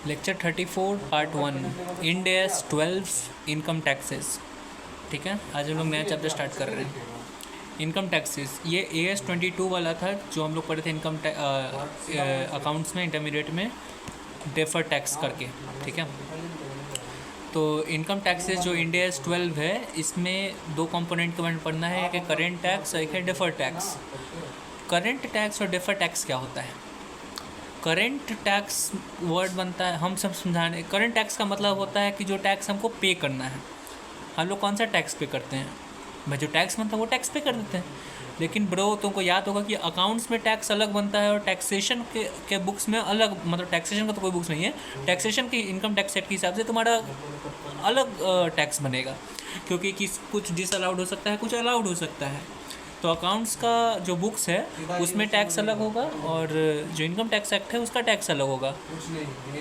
Lecture 34 part 1 end S 12 income taxes. ठीक है, आज हम लोग नया चैप्टर स्टार्ट कर रहे हैं। इनकम टैक्सेस, ये AS 22 वाला था जो हम लोग पढ़े थे इनकम अकाउंट्स में इंटरमीडिएट में, डेफर टैक्स करके। ठीक है, तो इनकम टैक्सेस जो इंड एस 12 है, इसमें दो कंपोनेंट के बारे में पढ़ना है, एक है करेंट टैक्स और एक है डेफर टैक्स। करेंट टैक्स और डेफर टैक्स क्या होता है? करेंट टैक्स वर्ड बनता है, हम सब समझाने, करेंट टैक्स का मतलब होता है कि जो टैक्स हमको पे करना है। हम लोग कौन सा टैक्स पे करते हैं भाई? जो टैक्स बनता है वो टैक्स पे कर देते हैं। लेकिन ब्रो, तुमको याद होगा कि अकाउंट्स में टैक्स अलग बनता है और टैक्सेशन के बुक्स में अलग, मतलब टैक्सेशन का तो कोई बुक्स नहीं है, टैक्सेशन की इनकम टैक्स एक्ट के हिसाब से तुम्हारा अलग टैक्स बनेगा, क्योंकि कुछ डिसअलाउड हो सकता है, कुछ अलाउड हो सकता है। तो अकाउंट्स का जो बुक्स है उसमें टैक्स अलग होगा और जो इनकम टैक्स एक्ट है उसका टैक्स अलग होगा।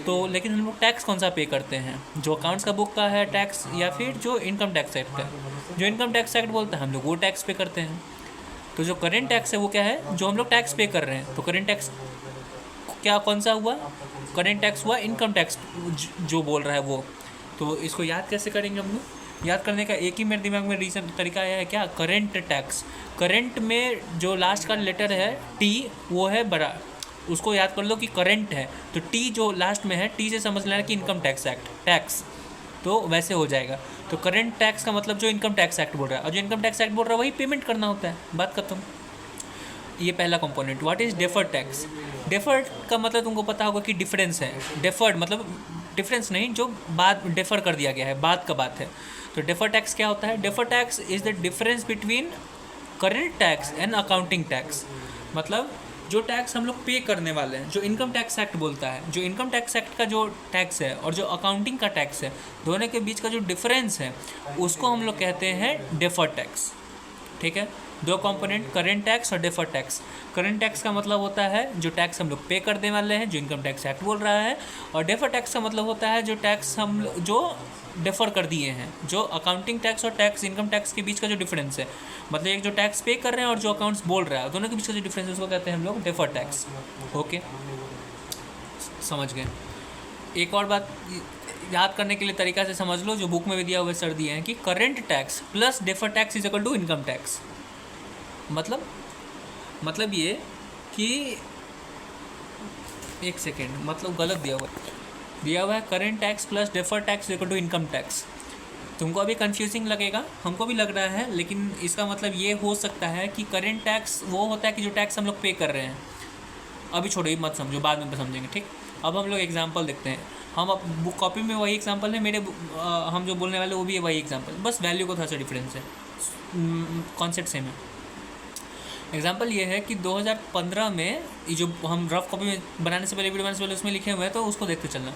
तो लेकिन हम लोग टैक्स कौन सा पे करते हैं? जो अकाउंट्स का बुक का है टैक्स, या फिर जो इनकम टैक्स एक्ट है? जो इनकम टैक्स एक्ट बोलता है हम लोग वो टैक्स पे करते हैं। तो जो करेंट टैक्स है वो क्या है? जो हम लोग टैक्स पे कर रहे हैं। तो करेंट टैक्स क्या, कौन सा हुआ? करेंट टैक्स हुआ इनकम टैक्स जो बोल रहा है वो। तो इसको याद कैसे करेंगे हम लोग? याद करने का एक ही मेरे दिमाग में रीज़न तरीका आया है, क्या? Current tax. करेंट में जो लास्ट का लेटर है टी, वो है बड़ा, उसको याद कर लो कि करेंट है। तो टी जो लास्ट में है, टी से समझ लेना कि इनकम टैक्स एक्ट, टैक्स, तो वैसे हो जाएगा। तो करेंट टैक्स का मतलब जो इनकम टैक्स एक्ट बोल रहा है, और जो इनकम टैक्स एक्ट बोल रहा है वही पेमेंट करना होता है, बात खत्म। ये पहला component. What is deferred tax? Deferred का मतलब तुमको पता होगा कि डिफरेंस है। डेफर्ड मतलब डिफरेंस नहीं, जो बाद डेफर कर दिया गया है, बाद का बात है। तो डेफर टैक्स क्या होता है? Defer tax is the difference between current tax and accounting tax. मतलब जो टैक्स हम लोग पे करने वाले हैं, जो इनकम टैक्स एक्ट बोलता है, जो इनकम टैक्स एक्ट का जो टैक्स है और जो अकाउंटिंग का टैक्स है, दोनों के बीच का जो डिफरेंस है उसको हम लोग कहते हैं डेफर टैक्स। ठीक है, दो कंपोनेंट, करेंट टैक्स और डेफर टैक्स। करेंट टैक्स का मतलब होता है जो टैक्स हम लोग पे करने वाले हैं, जो इनकम टैक्स एक्ट बोल रहा है। और डेफर टैक्स का मतलब होता है जो टैक्स हम जो डेफर कर दिए हैं, जो अकाउंटिंग टैक्स और टैक्स इनकम टैक्स के बीच का जो डिफरेंस है, मतलब एक जो टैक्स पे कर रहे हैं और जो अकाउंट्स बोल रहा है, दोनों के बीच का जो डिफरेंस है उसको कहते हैं हम लोग डेफर टैक्स। ओके, समझ गए? एक और बात याद करने के लिए तरीका से समझ लो, जो बुक में भी दिया हुआ सर दिए हैं कि current tax plus defer tax is equal to income tax. मतलब ये कि एक सेकेंड, मतलब गलत दिया हुआ है current tax plus defer tax equal to income tax. तुमको अभी कंफ्यूजिंग लगेगा, हमको भी लग रहा है, लेकिन इसका मतलब ये हो सकता है कि करेंट टैक्स वो होता है कि जो टैक्स हम लोग पे कर रहे हैं। अभी छोड़ो, ये मत समझो, बाद में समझेंगे। ठीक, अब हम लोग एग्जांपल देखते हैं। हम अब बुक कॉपी में वही एग्जांपल है, हम जो बोलने वाले वो भी है वही एग्जांपल, बस वैल्यू को थोड़ा सा डिफरेंस है, कॉन्सेप्ट सेम है। एग्जांपल ये है कि 2015 में, ये जो हम रफ कॉपी में बनाने से पहले, वीडियो बनाने से पहले उसमें लिखे हुए हैं, तो उसको देखते चलना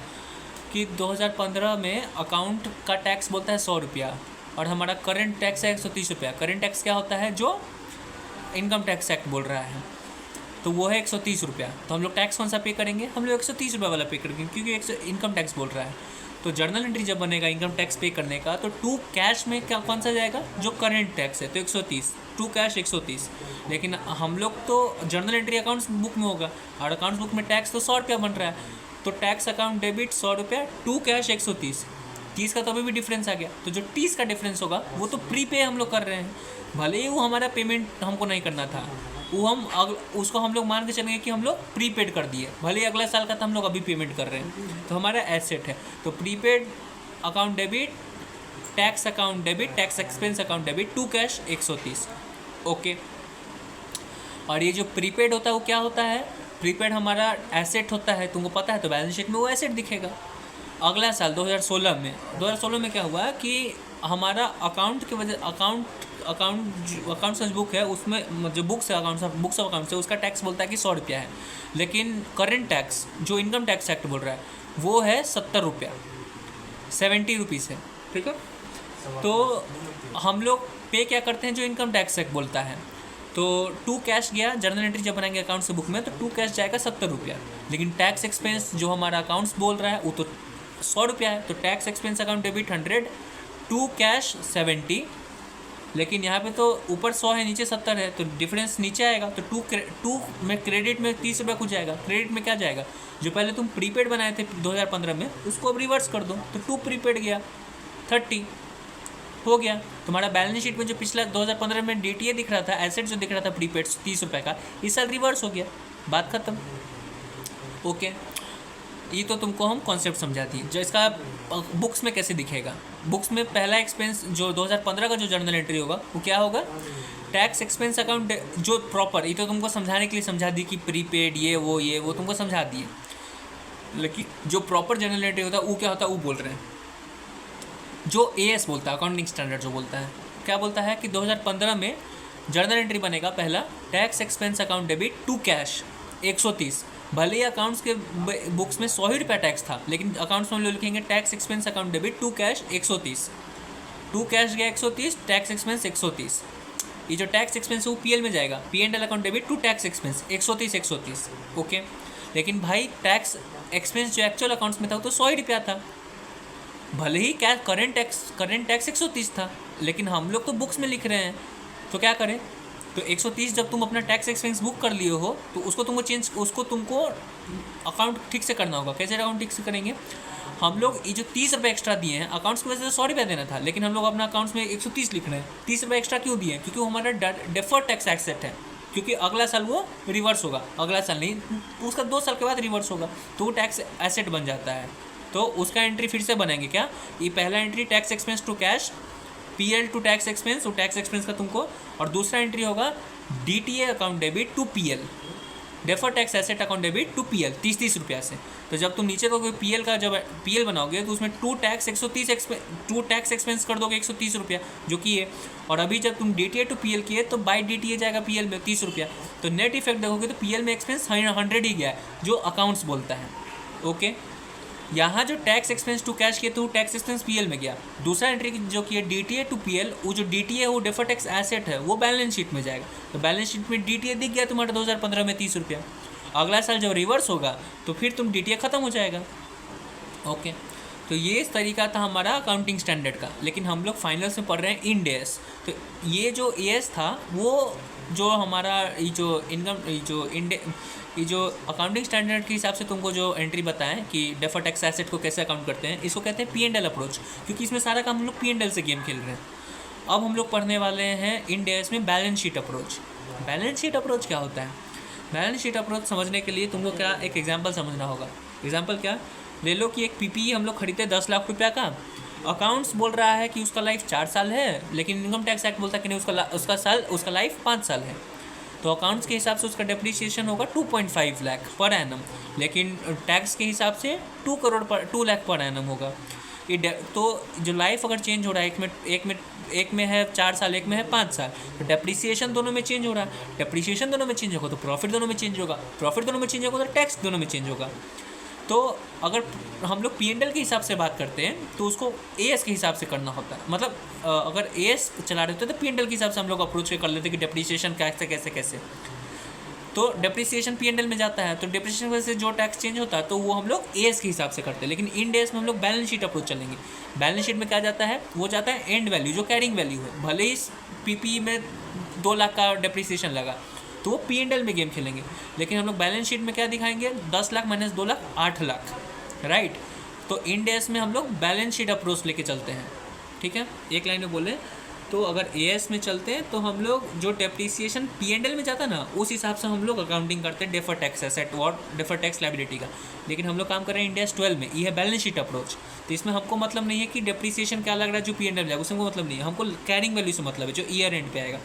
कि 2015 में अकाउंट का टैक्स बोलता है 100 रुपया और हमारा करंट टैक्स है 130 रुपया। करंट टैक्स क्या होता है? जो इनकम टैक्स एक्ट बोल रहा है, तो वो है 130 रुपया। तो हम लोग टैक्स कौन सा पे करेंगे? हम लोग 130 रुपये वाला पे करेंगे, क्योंकि इनकम टैक्स बोल रहा है। तो जर्नल एंट्री जब बनेगा इनकम टैक्स पे करने का, तो टू कैश में क्या, कौन सा जाएगा? जो करेंट टैक्स है, तो 130, टू कैश 130। लेकिन हम लोग तो जर्नल एंट्री अकाउंट्स बुक में होगा, और अकाउंट्स बुक में टैक्स तो 100 रुपया बन रहा है, तो टैक्स अकाउंट डेबिट 100 रुपया, टू कैश 130। 30 का तो अभी भी डिफरेंस आ गया। तो जो 30 का डिफरेंस होगा वो तो प्री पे हम लोग कर रहे हैं, भले ही वो हमारा पेमेंट हमको नहीं करना था, वो उसको हम लोग मान के चलेंगे कि हम लोग प्रीपेड कर दिए, भले ही अगला साल का था हम लोग अभी पेमेंट कर रहे हैं, तो हमारा एसेट है। तो prepaid account debit, tax account debit, tax expense account debit, to cash 130। Okay, और ये जो प्रीपेड होता है वो क्या होता है? प्रीपेड हमारा एसेट होता है, तुमको पता है, तो बैलेंस शीट में वो एसेट दिखेगा। अगला साल 2016 में क्या हुआ कि हमारा अकाउंट की वजह, अकाउंट्स बुक है, उसमें जो बुक्स है, बुक्स ऑफ अकाउंट्स है, उसका टैक्स बोलता है कि 100 रुपया है। लेकिन करेंट टैक्स जो इनकम टैक्स एक्ट बोल रहा है वो है 70 रुपया, 70 रुपीज़ है। ठीक है, तो हम लोग पे क्या करते हैं? जो इनकम टैक्स एक्ट बोलता है। तो टू कैश गया, जर्नल एंट्री जब बनाएंगे अकाउंट्स बुक में, तो टू कैश जाएगा 70 रुपया। लेकिन टैक्स एक्सपेंस जो हमारा अकाउंट्स बोल रहा है वो तो 100 रुपया है, तो tax expense account debit 100, to cash 70, लेकिन यहाँ पे तो ऊपर 100 है नीचे 70 है, तो डिफरेंस नीचे आएगा। तो टू में क्रेडिट में 30 रुपये कुछ जाएगा, क्रेडिट में क्या जाएगा, जो पहले तुम प्रीपेड बनाए थे 2015 में उसको अब रिवर्स कर दो, तो 2 प्रीपेड गया 30 हो गया। तुम्हारा बैलेंस शीट में जो पिछला 2015 में DTA दिख रहा था, एसेट जो दिख रहा था प्रीपेड 30 रुपये का, इस साल रिवर्स हो गया, बात खत्म। ओके, ये तो तुमको हम कॉन्सेप्ट समझा दी। जो इसका बुक्स में कैसे दिखेगा, बुक्स में पहला एक्सपेंस जो 2015 का जो जर्नल एंट्री होगा वो क्या होगा, टैक्स एक्सपेंस अकाउंट जो प्रॉपर, ये तो तुमको समझाने के लिए समझा दी कि प्रीपेड ये वो तुमको समझा दिए, लेकिन जो प्रॉपर जर्नल एंट्री होता है वो क्या होता है वो बोल रहे हैं। जो AS बोलता है, अकाउंटिंग स्टैंडर्ड जो बोलता है, क्या बोलता है कि 2015 में जर्नल एंट्री बनेगा पहला, tax expense account debit to cash 130। भले ही अकाउंट्स के बुक्स में 100 ही रुपया टैक्स था, लेकिन अकाउंट्स में हम लोग लिखेंगे tax expense account debit to cash 130, to cash गया 130, टैक्स एक्सपेंस 130। ये जो टैक्स एक्सपेंस है वो PL में जाएगा, P&L account debit to tax expense 130। Okay, लेकिन भाई टैक्स एक्सपेंस जो एक्चुअल अकाउंट्स में था वो तो 100 ही रुपया था, भले ही क्या करेंट टैक्स 130 था, लेकिन हम लोग तो बुक्स में लिख रहे हैं, तो क्या करें, तो 130 जब तुम अपना टैक्स एक्सपेंस बुक कर लिए हो तो उसको तुमको अकाउंट ठीक से करना होगा। कैसे अकाउंट ठीक से करेंगे, हम लोग ये जो 30 रुपये एक्स्ट्रा दिए हैं, अकाउंट्स की वजह से 100 रुपया देना था, लेकिन हम लोग अपना अकाउंट्स में 130 लिख रहे हैं। 30 रुपये एक्स्ट्रा क्यों दिए, क्योंकि वो हमारा डेफर्ड टैक्स एसेट है, क्योंकि अगला साल वो रिवर्स होगा, अगला साल नहीं, उसका 2 साल के बाद रिवर्स होगा, तो वो टैक्स एसेट बन जाता है। तो उसका एंट्री फिर से बनेंगे क्या, ये पहला entry tax expense to cash, PL to tax expense, वो टैक्स एक्सपेंस का तुमको, और दूसरा एंट्री होगा DTA account debit to PL, defer tax asset account debit to PL 30 रुपया से। तो जब तुम नीचे दोगे PL का, जब PL बनाओगे तो उसमें टू टैक्स एक्सपेंस कर दोगे 130 रुपया जो कि है, और अभी जब तुम DTA टू PL किए तो बाई DTA जाएगा PL में 30 रुपया, तो नेट इफेक्ट देखोगे तो PL में एक्सपेंस 100 ही गया है जो अकाउंट्स बोलता है। ओके, यहाँ जो टैक्स एक्सपेंस टू कैश किया तो वो टैक्स एक्सपेंस PL में गया। दूसरा एंट्री जो किया DTA टू PL, वो जो DTA है वो डेफर टैक्स एसेट है, वो बैलेंस शीट में जाएगा, तो बैलेंस शीट में DTA दिख गया तुम्हारा 2015 में 30 रुपया। अगला साल जब रिवर्स होगा तो फिर तुम DTA ख़त्म हो जाएगा। ओके, तो ये इस तरीका था हमारा अकाउंटिंग स्टैंडर्ड का, लेकिन हम लोग फाइनल्स में पढ़ रहे हैं इंड AS। तो ये जो AS था वो जो हमारा ये जो अकाउंटिंग स्टैंडर्ड के हिसाब से तुमको जो एंट्री बताएं कि डेफर टैक्स एसेट को कैसे अकाउंट करते हैं, इसको कहते हैं P&L अप्रोच, क्योंकि इसमें सारा काम हम लोग P&L से गेम खेल रहे हैं। अब हम लोग पढ़ने वाले हैं इंड AS में balance sheet approach. Balance sheet approach क्या होता है, बैलेंस शीट अप्रोच समझने के लिए तुमको क्या एक एग्जाम्पल समझना होगा। एग्जाम्पल क्या, ले लो कि एक PPE हम लोग खरीदते 10 लाख रुपया का, अकाउंट्स बोल रहा है कि उसका लाइफ 4 साल है, लेकिन इनकम टैक्स एक्ट बोलता है कि नहीं उसका लाइफ 5 साल है। तो अकाउंट्स के हिसाब से उसका डेप्रिसिएशन होगा 2.5 लाख पर एनम, लेकिन टैक्स के हिसाब से 2 लाख पर एनम होगा। तो जो लाइफ अगर चेंज हो रहा है, एक में है 4 साल, एक में है 5 साल, तो डेप्रिसिएशन दोनों में चेंज हो रहा है, डेप्रिसिएशन दोनों में चेंज होगा तो प्रॉफिट दोनों में चेंज होगा, प्रॉफिट दोनों में चेंज होगा तो टैक्स दोनों में चेंज होगा। तो अगर हम लोग P&L के हिसाब से बात करते हैं तो उसको AS के हिसाब से करना होता है, मतलब अगर AS चला रहे होते तो P&L के हिसाब से हम लोग अप्रोच कर लेते कि डेप्रिसिएशन कैसे, तो डेप्रिसिएशन P&L में जाता है, तो डेप्रिसिएशन वजह से जो टैक्स चेंज होता है तो वो हम लोग AS के हिसाब से करते हैं। लेकिन इंड AS में हम लोग बैलेंस शीट अप्रोच चलेंगे। बैलेंस शीट में क्या जाता है, वो जाता है एंड वैल्यू, जो कैरिंग वैल्यू है, भले ही PPE में 2 लाख का डेप्रिसिएशन लगा तो वो P&L में गेम खेलेंगे, लेकिन हम लोग बैलेंस शीट में क्या दिखाएंगे, 10 लाख माइनस 2 लाख 8 लाख, राइट। तो इंड AS में हम लोग बैलेंस शीट अप्रोच लेके चलते हैं, ठीक है। एक लाइन में बोले तो अगर AS में चलते हैं तो हम लोग जो डेप्रिसिएशन P&L में जाता है ना, उस हिसाब से हम लोग अकाउंटिंग करते हैं डेफर टैक्स एसेट और डेफर टैक्स लायबिलिटी का। लेकिन हम लोग काम कर रहे हैं इंड AS 12 में, ये है बैलेंस शीट अप्रोच। तो इसमें हमको मतलब नहीं है कि डेप्रिसिएशन क्या लग रहा है जो P&L में जाएगा, उससे हमको मतलब नहीं है, हमको कैरिंग वैल्यू से मतलब है जो ईयर एंड पे आएगा।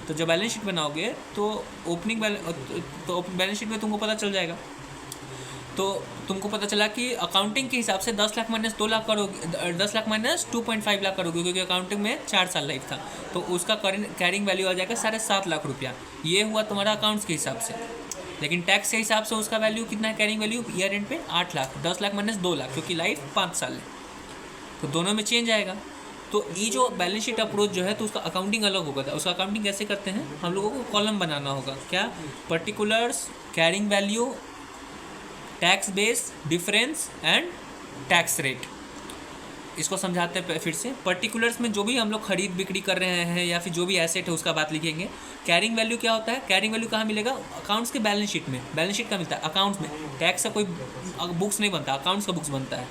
तो जब बैलेंस शीट बनाओगे तो बैलेंस शीट में तुमको पता चल जाएगा, तो तुमको पता चला कि अकाउंटिंग के हिसाब से 10 लाख माइनस 2 लाख करोगे, 10 लाख माइनस 2.5 लाख करोगे, क्योंकि अकाउंटिंग में 4 साल लाइफ था, तो उसका कैरिंग वैल्यू आ जाएगा 7.5 लाख रुपया। ये हुआ तुम्हारा अकाउंट्स के हिसाब से। लेकिन टैक्स के हिसाब से उसका वैल्यू कितना है, कैरिंग वैल्यू ईयर एंड पे 8 लाख, 10 लाख माइनस 2 लाख, क्योंकि लाइफ 5 साल है, तो दोनों में चेंज आएगा। तो ये जो बैलेंस शीट अप्रोच जो है तो उसका अकाउंटिंग अलग होगा था। उसका अकाउंटिंग कैसे करते हैं, हम लोगों को कॉलम बनाना होगा, क्या, particulars, carrying value, tax base, difference and tax rate. इसको समझाते हैं फिर से। पर्टिकुलर्स में जो भी हम लोग खरीद बिक्री कर रहे हैं या फिर जो भी एसेट है उसका बात लिखेंगे। कैरिंग वैल्यू क्या होता है? कैरिंग वैल्यू कहाँ मिलेगा? अकाउंट्स के बैलेंस शीट में। बैलेंस शीट का मिलता है अकाउंट्स में। टैक्स का कोई बुक्स नहीं बनता, अकाउंट्स का बुक्स बनता है।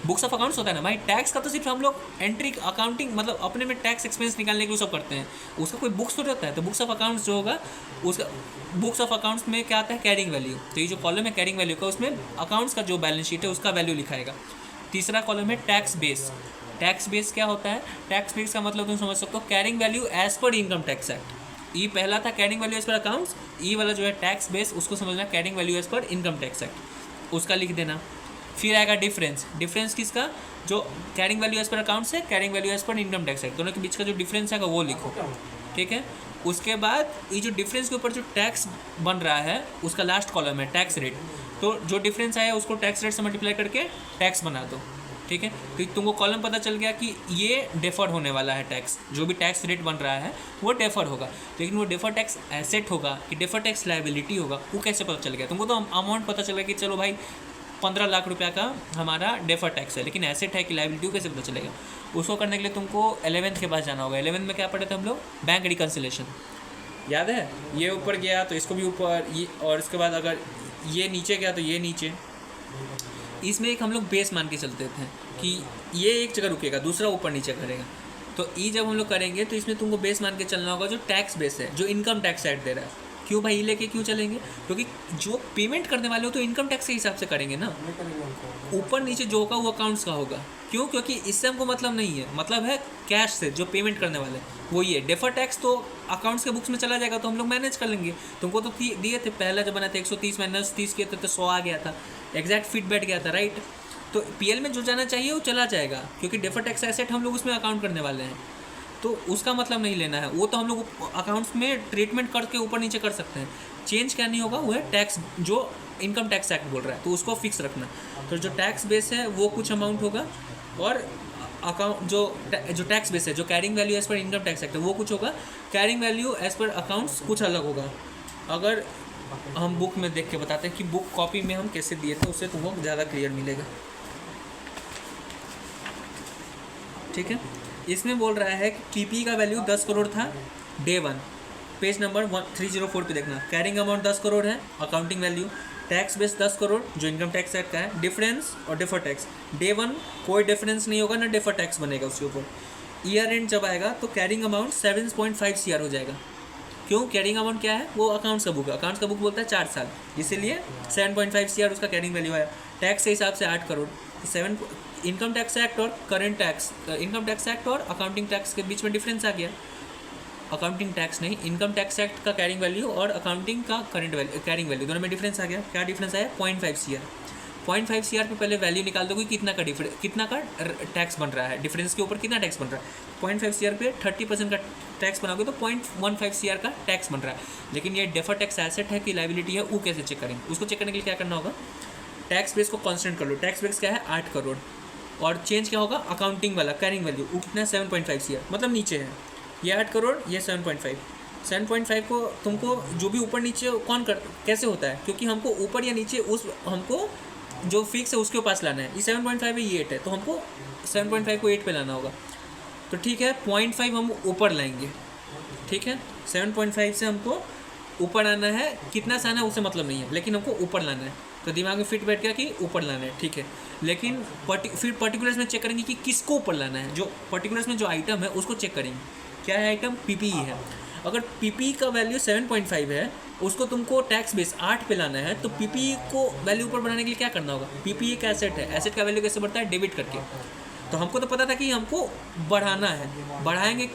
बुक्स ऑफ अकाउंट्स होता है ना भाई। टैक्स का तो सिर्फ हम लोग एंट्री अकाउंटिंग मतलब अपने में टैक्स एक्सपेंस निकालने के लिए सब करते हैं, उसका कोई बुक्स थोड़ी होता है। तो बुक्स ऑफ अकाउंट्स जो होगा उसका बुक्स ऑफ अकाउंट्स में क्या आता है? Carrying value. तो ये जो कॉलम है कैरिंग वैल्यू का, उसमें अकाउंट्स का जो बैलेंस शीट है उसका वैल्यू लिखाएगा। तीसरा कॉलम है टैक्स बेस। टैक्स बेस क्या होता है? टैक्स बेस का मतलब तुम समझ सकते हो कैरिंग वैल्यू एज पर इनकम टैक्स एक्ट। ई पहला था कैरिंग वैल्यू एज पर अकाउंट्स, ई वाला जो है टैक्स बेस, उसको समझना कैरिंग वैल्यू एज पर इनकम टैक्स एक्ट, उसका लिख देना। फिर आएगा डिफरेंस। डिफरेंस किसका? जो कैरिंग वैल्यू एज पर अकाउंट्स है, कैरिंग वैल्यू एज पर इनकम टैक्स एक्ट, दोनों के बीच का जो डिफरेंस है वो लिखो, ठीक है। उसके बाद ये जो डिफरेंस के ऊपर जो टैक्स बन रहा है उसका लास्ट कॉलम है टैक्स रेट। तो जो डिफरेंस आया उसको टैक्स रेट से मल्टीप्लाई करके टैक्स बना दो, ठीक है। तो तुमको कॉलम पता चल गया कि ये डेफर होने वाला है टैक्स, जो भी टैक्स रेट बन रहा है वो डेफर होगा। लेकिन वो डेफर टैक्स एसेट होगा कि डेफर टैक्स लायबिलिटी होगा, वो कैसे पता चल गया तुमको? तो अमाउंट पता चल गया कि चलो भाई 15 लाख रुपया का हमारा डेफर टैक्स है, लेकिन एसेट है कि लायबिलिटी कैसे पता चलेगा? उसको करने के लिए तुमको 11th के पास जाना होगा। 11th में क्या पढ़े थे हम लोग? बैंक रिकन्सिलेशन, याद है? ये ऊपर गया तो इसको भी ऊपर, ये, और इसके बाद अगर ये नीचे गया तो ये नीचे। इसमें एक हम लोग बेस मान के चलते थे कि ये एक जगह रुकेगा, दूसरा ऊपर नीचे करेगा। तो ई जब हम लोग करेंगे तो इसमें तुमको बेस मान के चलना होगा जो टैक्स बेस है, जो इनकम टैक्स एक्ट दे रहा है। क्यों भाई? लेके क्यों चलेंगे? क्योंकि जो पेमेंट करने वाले हो तो इनकम टैक्स के हिसाब से करेंगे ना। ऊपर नीचे जो होगा वो अकाउंट्स का होगा। क्यों? क्योंकि इससे हमको मतलब नहीं है, मतलब है कैश से जो पेमेंट करने वाले वो ये। डेफर टैक्स तो अकाउंट्स के बुक्स में चला जाएगा तो हम लोग मैनेज कर लेंगे। तुमको तो दिए थे पहला जब बना था 130 माइनस 30 किए थे तो 100 आ गया था, एग्जैक्ट फिट बैठ गया था, राइट। तो पीएल में जो जाना चाहिए वो चला जाएगा क्योंकि डेफर टैक्स एसेट हम लोग उसमें अकाउंट करने वाले हैं, तो उसका मतलब नहीं लेना है। वो तो हम लोग अकाउंट्स में ट्रीटमेंट करके ऊपर नीचे कर सकते हैं। चेंज क्या नहीं होगा वो है टैक्स, जो इनकम टैक्स एक्ट बोल रहा है तो उसको फिक्स रखना। तो जो टैक्स बेस है वो कुछ अमाउंट होगा, और अकाउंट जो टैक्स बेस है, जो कैरिंग वैल्यू एज पर इनकम टैक्स एक्ट है वो कुछ होगा। कैरिंग वैल्यू एज पर अकाउंट्स कुछ अलग होगा। अगर हम बुक में देख के बताते हैं कि बुक कॉपी में हम कैसे दिए थे, उससे तुमको ज़्यादा क्लियर मिलेगा, ठीक है। इसमें बोल रहा है कि टीपी का वैल्यू 10 करोड़ था डे 1, पेज नंबर 304 पे देखना। कैरिंग अमाउंट 10 करोड़ है, accounting value. Tax base 10 crore जो इनकम टैक्स एक्ट का है। डिफरेंस और डेफर टैक्स, डे 1 कोई डिफरेंस नहीं होगा ना डेफर टैक्स बनेगा उसके ऊपर। ईयर एंड जब आएगा तो कैरिंग अमाउंट 7.5 CR हो जाएगा। क्यों? कैरिंग अमाउंट क्या है? वो अकाउंट्स का बुक है, अकाउंट्स का बुक बोलता है 4 साल, इसीलिए 7.5 CR उसका कैरिंग वैल्यू आया। टैक्स के हिसाब से 8 करोड़। 7 इनकम टैक्स एक्ट और current tax, income tax act और अकाउंटिंग टैक्स के बीच में डिफरेंस आ गया। अकाउंटिंग टैक्स नहीं, इनकम टैक्स एक्ट का कैरिंग वैल्यू और अकाउंटिंग का करेंट वैल्यू, कैरिंग वैल्यू दोनों में डिफरेंस आ गया। क्या डिफरेंस आया? 0.5 CR। 0.5 CR पे पहले वैल्यू निकाल दो कि कितना का टैक्स बन रहा है, डिफरेंस के ऊपर कितना टैक्स बन रहा है। 0.5 CR पे 30% का टैक्स बनाओगे तो 0.15 CR का टैक्स बन रहा है। लेकिन ये डेफर टैक्स एसेट है कि लायबिलिटी है, वो कैसे चेक करेंगे? उसको चेक करने के लिए क्या करना होगा? टैक्स बेस को कांस्टेंट कर लो। टैक्स बेस क्या है? 8 करोड़। और चेंज क्या होगा? अकाउंटिंग वाला कैरिंग वैल्यू, वो कितना? 7.5 CR, मतलब नीचे है। ये 8 करोड़, ये 7.5। 7.5 को तुमको जो भी ऊपर नीचे कैसे होता है? क्योंकि हमको ऊपर या नीचे हमको जो फिक्स है उसके पास लाना है। ये 7.5 है, ये 8 है, तो हमको 7.5 को 8 पे लाना होगा। तो ठीक है, 0.5 हम ऊपर लाएंगे, ठीक है। 7.5 से हमको ऊपर आना है, कितना से आना है उससे मतलब नहीं है, लेकिन हमको ऊपर लाना है। तो दिमाग में फिट बैठ गया कि ऊपर लाना है, ठीक है। लेकिन फिर पर्टिकुलर्स में चेक करेंगे कि किसको ऊपर लाना है। जो पर्टिकुलर्स में जो आइटम है उसको चेक करेंगे। क्या है आइटम? PPE है। अगर PPE का वैल्यू 7.5 है, उसको तुमको टैक्स बेस 8 पे लाना है, तो PPE को वैल्यू ऊपर बढ़ाने के लिए क्या करना होगा? PPE एक एसेट है, एसेट का वैल्यू कैसे बढ़ता है? डेबिट करके। तो हमको तो पता था कि हमको बढ़ाना है, बढ़ाएंगे।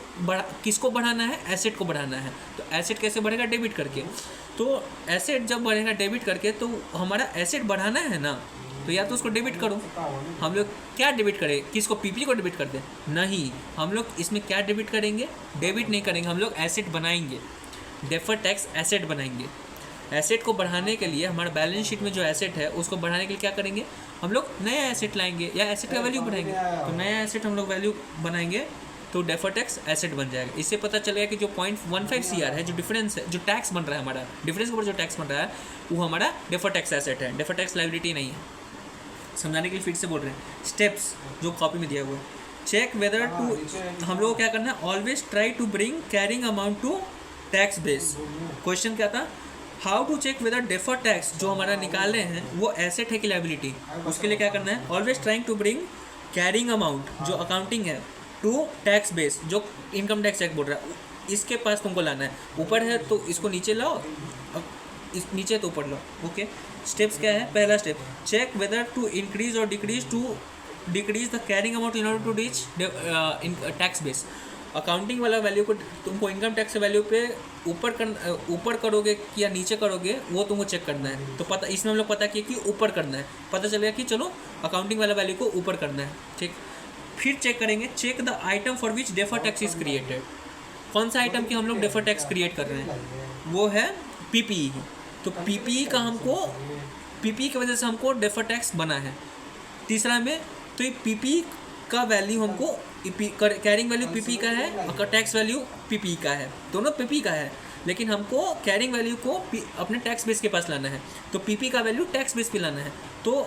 किसको बढ़ाना है? एसेट को बढ़ाना है। तो एसेट कैसे बढ़ेगा? डेबिट करके। तो एसेट जब बढ़ेगा डेबिट करके, तो हमारा एसेट बढ़ाना है ना, तो या तो उसको डेबिट करो। हम लोग क्या डेबिट करें? किसको? PPE को डेबिट कर दें? नहीं, हम लोग इसमें क्या डेबिट करेंगे? डेबिट नहीं करेंगे, हम लोग एसेट बनाएंगे, डेफर टैक्स एसेट बनाएंगे। एसेट को बढ़ाने के लिए हमारा बैलेंस शीट में जो एसेट है उसको बढ़ाने के लिए क्या करेंगे? हम लोग नया एसेट लाएंगे या एसेट का वैल्यू बढ़ाएंगे। तो नया एसेट हम लोग वैल्यू बनाएंगे तो डेफर टैक्स एसेट बन जाएगा। इससे पता चलेगा कि जो 0.15 CR है, जो डिफरेंस है, जो टैक्स बन रहा है हमारा, डिफरेंस के ऊपर जो टैक्स बन रहा है वो हमारा डेफर टैक्स एसेट है, डेफर टैक्स लायबिलिटी नहीं है। समझाने के लिए फिर से बोल रहे हैं। स्टेप्स जो कॉपी में दिया हुआ है, चेक वेदर टू, हम लोग को क्या करना है, always try to bring carrying amount to tax base. Question क्या था, how to check whether deferred tax जो हमारा निकाले हैं वो एसेट है कि लायबिलिटी। उसके लिए क्या करना है, always trying to bring carrying amount जो अकाउंटिंग है टू टैक्स बेस जो इनकम टैक्स एक्ट बोल रहा है, इसके पास तुमको लाना है। ऊपर है तो इसको नीचे लाओ, इस नीचे तो ऊपर लाओ। ओके, स्टेप्स क्या है, पहला step, check whether to increase और decrease the carrying amount in order to reach tax base. Accounting वाला वैल्यू को तुमको इनकम टैक्स वैल्यू पे ऊपर करोगे या नीचे करोगे वो तुमको चेक करना है। तो पता, इसमें हम लोग पता किए कि ऊपर करना है, पता चलेगा कि चलो अकाउंटिंग वाला वैल्यू को ऊपर करना है। ठीक, फिर चेक करेंगे, check the item for which defer tax is created. कौन सा आइटम की हम लोग डेफर टैक्स क्रिएट कर रहे हैं, वो है पीपीई। तो पीपीई का हमको, पीपीई की वजह से हमको डेफर टैक्स बना है। तीसरा में तो ये पीपीई का वैल्यू हमको, कैरिंग वैल्यू पीपी का है और टैक्स वैल्यू पीपी का है, दोनों पीपी का है, लेकिन हमको कैरिंग वैल्यू को अपने टैक्स बेस के पास लाना है। तो पीपी का वैल्यू टैक्स बेस पे लाना है। तो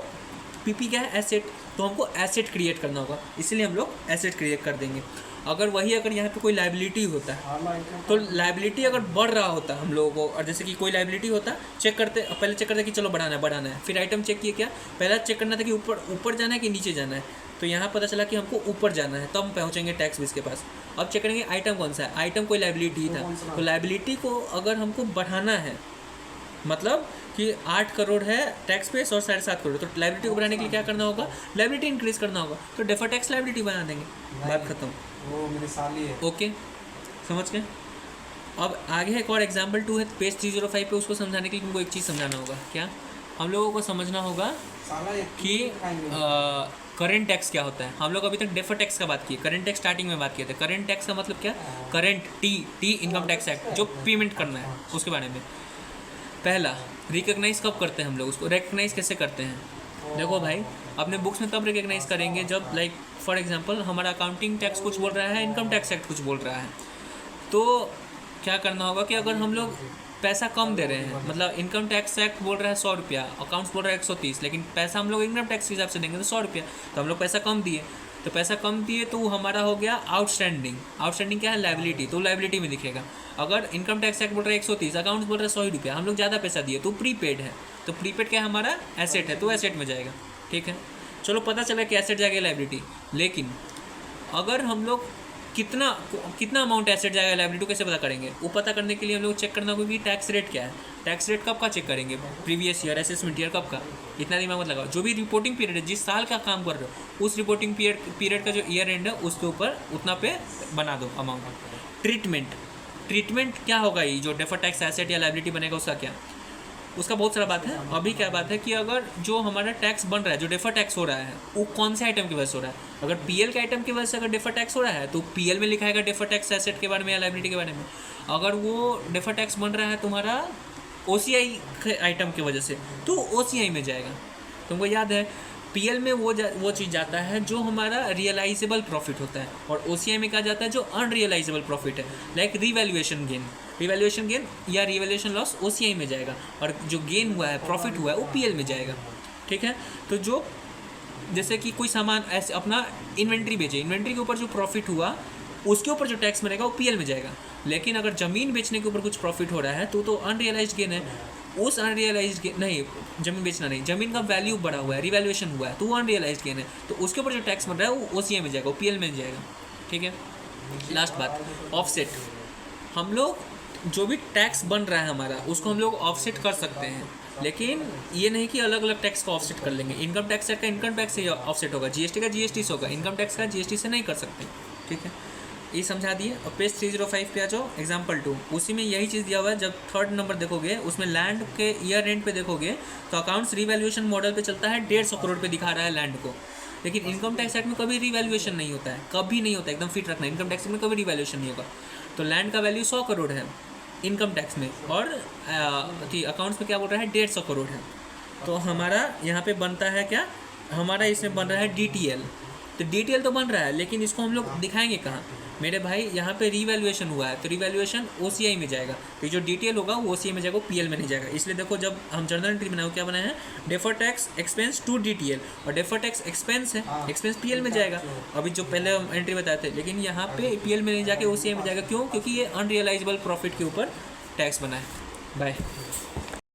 पीपी क्या है, एसेट, तो हमको एसेट क्रिएट करना होगा, इसलिए हम लोग एसेट क्रिएट कर देंगे। अगर यहाँ पे कोई लायबिलिटी होता है तो लायबिलिटी अगर बढ़ रहा होता हम लोगों को, और जैसे कि कोई लायबिलिटी होता, चेक करते, पहले चेक करते कि चलो बढ़ाना है, फिर आइटम चेक किए, क्या पहला चेक करना था कि ऊपर जाना है कि नीचे जाना है। तो यहाँ पता चला कि हमको ऊपर जाना है, तब हम पहुँचेंगे टैक्स बेस के पास। अब चेक करेंगे आइटम कौन सा है, आइटम कोई लायबिलिटी था, तो लायबिलिटी को अगर हमको बढ़ाना है, मतलब कि 8 करोड़ है टैक्स बेस और 7.5 करोड़, तो लायबिलिटी को बढ़ाने के लिए क्या करना होगा, लायबिलिटी इंक्रीज करना होगा, तो डेफर टैक्स लायबिलिटी बना देंगे, बात खत्म। वो मेरी साली है। ओके, समझ गए। अब आगे एक और एग्जाम्पल 2 है पेज 305 पे, उसको समझाने के लिए तुमको एक चीज़ समझाना होगा। क्या, हम लोगों को समझना होगा कि करंट टैक्स क्या होता है। हम लोग अभी तक डेफर टैक्स का बात की, करंट टैक्स स्टार्टिंग में बात किए थे। करंट टैक्स का मतलब क्या, current T income tax act जो पेमेंट करना है उसके बारे में। पहला, रिकॉग्नाइज कब करते हैं हम लोग, उसको रिकॉग्नाइज कैसे करते हैं। देखो भाई, अपने बुक्स में तब रिकॉग्नाइज करेंगे जब, लाइक फॉर एग्जांपल, हमारा अकाउंटिंग टैक्स कुछ बोल रहा है, इनकम टैक्स एक्ट कुछ बोल रहा है, तो क्या करना होगा कि अगर हम लोग पैसा कम दे रहे हैं, मतलब इनकम टैक्स एक्ट बोल रहा है 100 रुपया, अकाउंट्स बोल रहा है 130, लेकिन पैसा हम लोग इनकम टैक्स के हिसाब से देंगे तो 100 रुपया, तो हम लोग पैसा कम दिए, तो पैसा कम दिए तो हमारा हो गया आउटस्टैंडिंग क्या है, लायबिलिटी, तो लायबिलिटी में दिखेगा। अगर इनकम टैक्स एक्ट बोल रहा है 130, अकाउंट्स बोल रहा है 100 रुपया, हम लोग ज़्यादा पैसा दिए तो प्रीपेड है, तो प्रीपेड क्या है, हमारा एसेट है, तो एसेट में जाएगा। ठीक है, चलो पता चला कि एसेट जाएगा लायबिलिटी, लेकिन अगर हम लोग कितना अमाउंट एसेट जाएगा लायबिलिटी कैसे पता करेंगे, वो पता करने के लिए हम लोग चेक करना होगा कि टैक्स रेट क्या है। टैक्स रेट कब का चेक करेंगे, प्रीवियस ईयर, असेसमेंट ईयर कब का, इतना दिमाग मत लगाओ। जो भी रिपोर्टिंग पीरियड है, जिस साल का काम कर रहे हो, उस रिपोर्टिंग पीरियड का जो ईयर एंड है उसके ऊपर उतना पे बना दो अमाउंट। ट्रीटमेंट क्या होगा, ये जो डेफर टैक्स एसेट या लायबिलिटी बनेगा उसका क्या, उसका बहुत सारा बात है। अभी क्या बात है कि अगर जो हमारा टैक्स बन रहा है, जो डेफर टैक्स हो रहा है, वो कौन से आइटम की वजह से हो रहा है। अगर पीएल के आइटम की वजह से अगर डेफर टैक्स हो रहा है तो पीएल में लिखाएगा डेफर टैक्स एसेट के बारे में या लायबिलिटी के बारे में। अगर वो डेफर टैक्स बन रहा है तुम्हारा ओसीआई के आइटम की वजह से, तो ओसीआई में जाएगा। तुमको याद है पीएल में वो चीज़ जाता है जो हमारा रियलाइजेबल प्रॉफिट होता है, और ओसीआई में क्या जाता है, जो अनरियलाइजेबल प्रॉफिट है, लाइक रिवैल्यूएशन गेन या रिवैल्यूएशन लॉस ओसीआई में जाएगा, और जो गेन हुआ है, प्रॉफिट हुआ है, वो पीएल में जाएगा। ठीक है, तो जो जैसे कि कोई सामान ऐसे अपना इन्वेंट्री बेचे, इन्वेंट्री के ऊपर जो प्रॉफिट हुआ उसके ऊपर जो टैक्स मिलेगा वो पीएल में जाएगा। लेकिन अगर ज़मीन बेचने के ऊपर कुछ प्रॉफिट हो रहा है तो अनरियलाइज्ड गेन है, उस अनरियलाइज्ड गेन नहीं, ज़मीन बेचना नहीं, ज़मीन का वैल्यू बढ़ा हुआ है, रिवैल्यूएशन हुआ है, तो वो अनरियलाइज्ड गेन है, तो उसके ऊपर जो टैक्स बन रहा है वो ओसीआई में जाएगा, वो पीएल में जाएगा। ठीक है, लास्ट बात, ऑफसेट। हम लोग जो भी टैक्स बन रहा है हमारा, उसको हम लोग ऑफसेट कर सकते हैं, लेकिन ये नहीं कि अलग अलग टैक्स को ऑफसेट कर लेंगे। इनकम टैक्स का इनकम टैक्स से ऑफसेट होगा, जीएसटी का जीएसटी से होगा, इनकम टैक्स का जीएसटी से नहीं कर सकते। ठीक है, ये समझा दिए। और पेज 305 पे आ जाओ, एग्जाम्पल 2, उसी में यही चीज़ दिया हुआ है। जब 3rd नंबर देखोगे उसमें लैंड के ईयर एंड पे देखोगे तो अकाउंट्स रिवैल्यूएशन मॉडल पे चलता है, 150 करोड़ पे दिखा रहा है लैंड को, लेकिन इनकम टैक्स एक्ट में कभी रिवैल्यूएशन नहीं होता है, कभी नहीं होता, एकदम फिट रखना, इनकम टैक्स में कभी रिवैल्यूएशन नहीं होगा। तो लैंड का वैल्यू 100 करोड़ है इनकम टैक्स में, और अकाउंट्स में क्या बोल रहा है, 150 करोड़ है। तो हमारा यहाँ पे बनता है क्या, हमारा इसमें बन रहा है DTL। तो डिटेल तो बन रहा है, लेकिन इसको हम लोग दिखाएंगे कहाँ मेरे भाई? यहाँ पे रीवैल्यूएशन हुआ है तो रीवैल्यूएशन OCI में जाएगा, तो जो डिटेल होगा वो OCI में जाएगा, वो PL में नहीं जाएगा। इसलिए देखो जब हम जर्नल एंट्री बनाए क्या बनाए हैं, defer tax expense to DTL, और डेफर टैक्स एक्सपेंस है, एक्सपेंस PL में जाएगा, अभी जो पहले हम एंट्री बताए थे। लेकिन यहाँ पे PL में नहीं जाके OCI में जाएगा, क्यों? क्योंकि ये अनरियलाइजेबल प्रॉफिट के ऊपर टैक्स बना है। बाय।